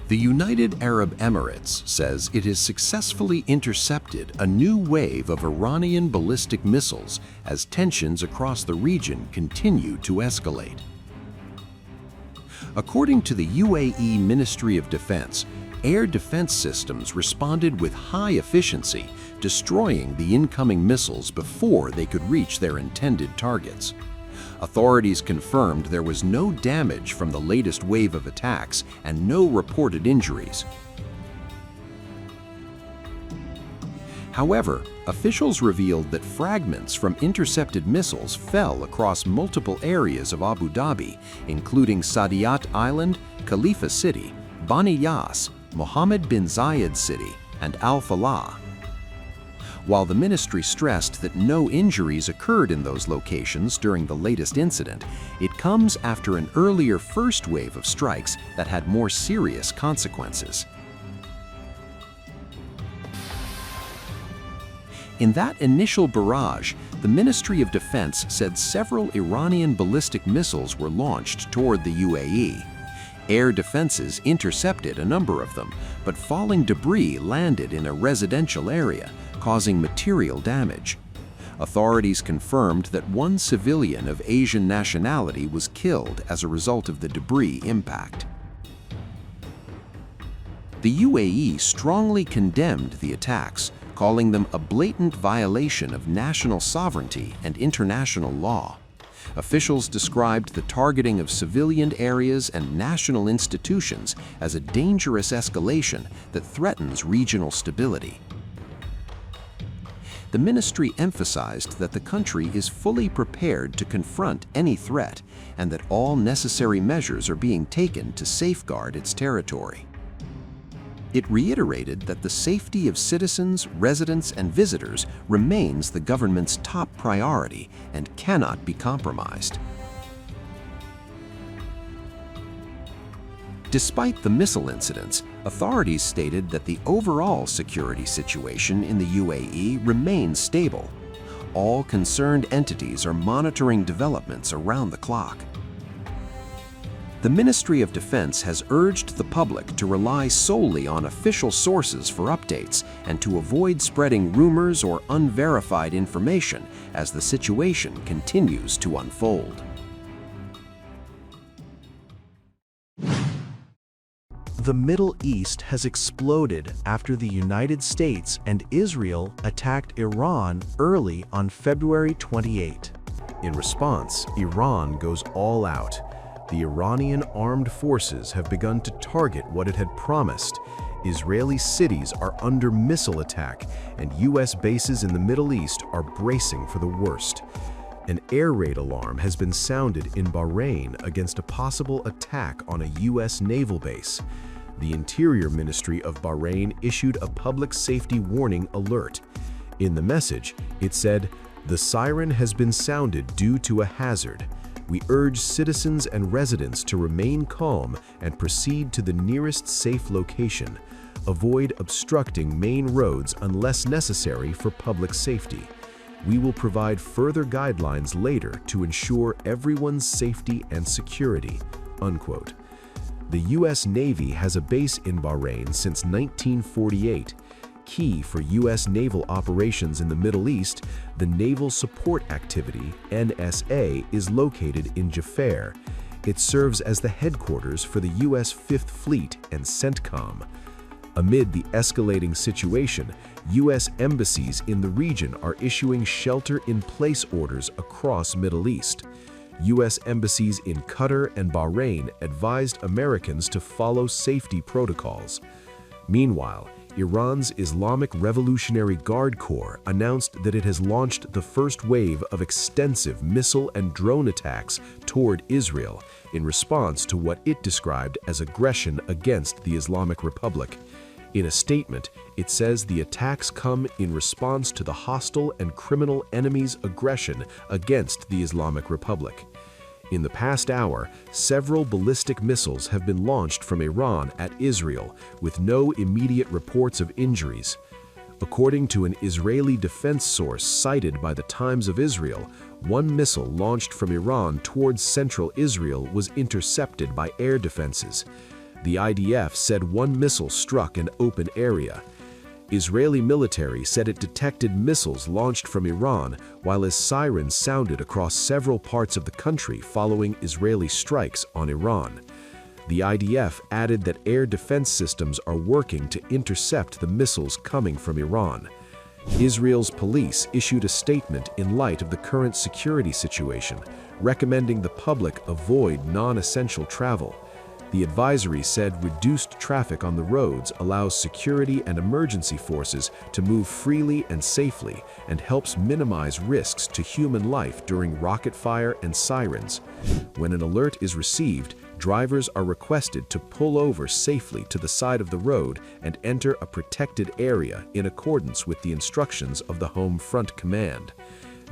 The United Arab Emirates says it has successfully intercepted a new wave of Iranian ballistic missiles as tensions across the region continue to escalate. According to the UAE Ministry of Defense, air defense systems responded with high efficiency, destroying the incoming missiles before they could reach their intended targets. Authorities confirmed there was no damage from the latest wave of attacks and no reported injuries. However, officials revealed that fragments from intercepted missiles fell across multiple areas of Abu Dhabi, including Saadiyat Island, Khalifa City, Bani Yas, Mohammed bin Zayed City, and Al Falah. While the ministry stressed that no injuries occurred in those locations during the latest incident, it comes after an earlier first wave of strikes that had more serious consequences. In that initial barrage, the Ministry of Defense said several Iranian ballistic missiles were launched toward the UAE. Air defenses intercepted a number of them, but falling debris landed in a residential area, causing material damage. Authorities confirmed that one civilian of Asian nationality was killed as a result of the debris impact. The UAE strongly condemned the attacks, calling them a blatant violation of national sovereignty and international law. Officials described the targeting of civilian areas and national institutions as a dangerous escalation that threatens regional stability. The ministry emphasized that the country is fully prepared to confront any threat and that all necessary measures are being taken to safeguard its territory. It reiterated that the safety of citizens, residents, and visitors remains the government's top priority and cannot be compromised. Despite the missile incidents, authorities stated that the overall security situation in the UAE remains stable. All concerned entities are monitoring developments around the clock. The Ministry of Defense has urged the public to rely solely on official sources for updates and to avoid spreading rumors or unverified information as the situation continues to unfold. The Middle East has exploded after the United States and Israel attacked Iran early on February 28. In response, Iran goes all out. The Iranian armed forces have begun to target what it had promised. Israeli cities are under missile attack, and U.S. bases in the Middle East are bracing for the worst. An air raid alarm has been sounded in Bahrain against a possible attack on a U.S. naval base. The Interior Ministry of Bahrain issued a public safety warning alert. In the message, it said, "The siren has been sounded due to a hazard. We urge citizens and residents to remain calm and proceed to the nearest safe location. Avoid obstructing main roads unless necessary for public safety. We will provide further guidelines later to ensure everyone's safety and security." Unquote. The U.S. Navy has a base in Bahrain since 1948. Key for U.S. naval operations in the Middle East, the Naval Support Activity, NSA, is located in Jaffa. It serves as the headquarters for the U.S. Fifth Fleet and CENTCOM. Amid the escalating situation, U.S. embassies in the region are issuing shelter-in-place orders across Middle East. U.S. embassies in Qatar and Bahrain advised Americans to follow safety protocols. Meanwhile, Iran's Islamic Revolutionary Guard Corps announced that it has launched the first wave of extensive missile and drone attacks toward Israel in response to what it described as aggression against the Islamic Republic. In a statement, it says the attacks come in response to the hostile and criminal enemy's aggression against the Islamic Republic. In the past hour, several ballistic missiles have been launched from Iran at Israel, with no immediate reports of injuries. According to an Israeli defense source cited by the Times of Israel, one missile launched from Iran towards central Israel was intercepted by air defenses. The IDF said one missile struck an open area. Israeli military said it detected missiles launched from Iran, while as sirens sounded across several parts of the country following Israeli strikes on Iran. The IDF added that air defense systems are working to intercept the missiles coming from Iran. Israel's police issued a statement in light of the current security situation, recommending the public avoid non-essential travel. The advisory said reduced traffic on the roads allows security and emergency forces to move freely and safely and helps minimize risks to human life during rocket fire and sirens. When an alert is received, drivers are requested to pull over safely to the side of the road and enter a protected area in accordance with the instructions of the Home Front Command.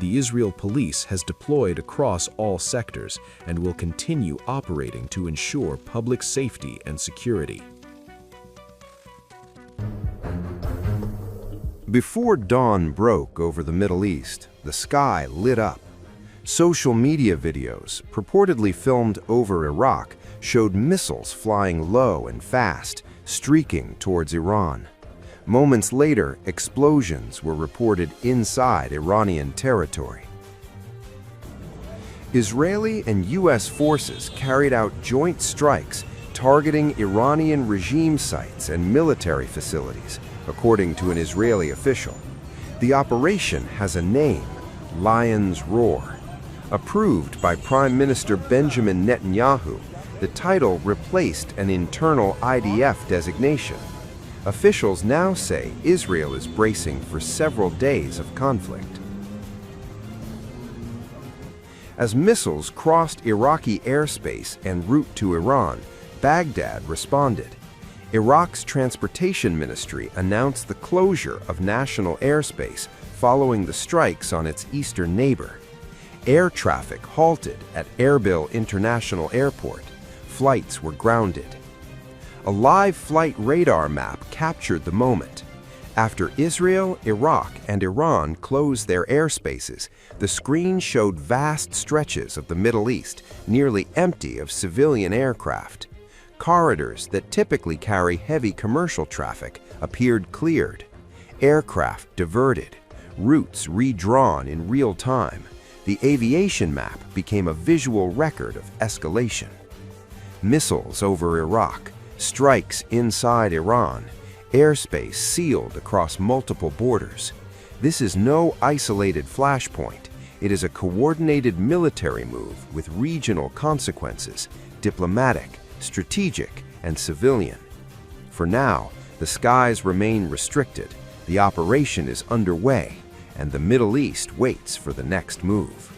The Israel police has deployed across all sectors and will continue operating to ensure public safety and security. Before dawn broke over the Middle East, the sky lit up. Social media videos, purportedly filmed over Iraq, showed missiles flying low and fast, streaking towards Iran. Moments later, explosions were reported inside Iranian territory. Israeli and U.S. forces carried out joint strikes targeting Iranian regime sites and military facilities, according to an Israeli official. The operation has a name, Lion's Roar. Approved by Prime Minister Benjamin Netanyahu, the title replaced an internal IDF designation. Officials now say Israel is bracing for several days of conflict. As missiles crossed Iraqi airspace en route to Iran, Baghdad responded. Iraq's transportation ministry announced the closure of national airspace following the strikes on its eastern neighbor. Air traffic halted at Erbil International Airport. Flights were grounded. A live flight radar map captured the moment. After Israel, Iraq, and Iran closed their airspaces, the screen showed vast stretches of the Middle East, nearly empty of civilian aircraft. Corridors that typically carry heavy commercial traffic appeared cleared. Aircraft diverted. Routes redrawn in real time. The aviation map became a visual record of escalation. Missiles over Iraq. Strikes inside Iran, airspace sealed across multiple borders. This is no isolated flashpoint. It is a coordinated military move with regional consequences, diplomatic, strategic, and civilian. For now, the skies remain restricted, the operation is underway, and the Middle East waits for the next move.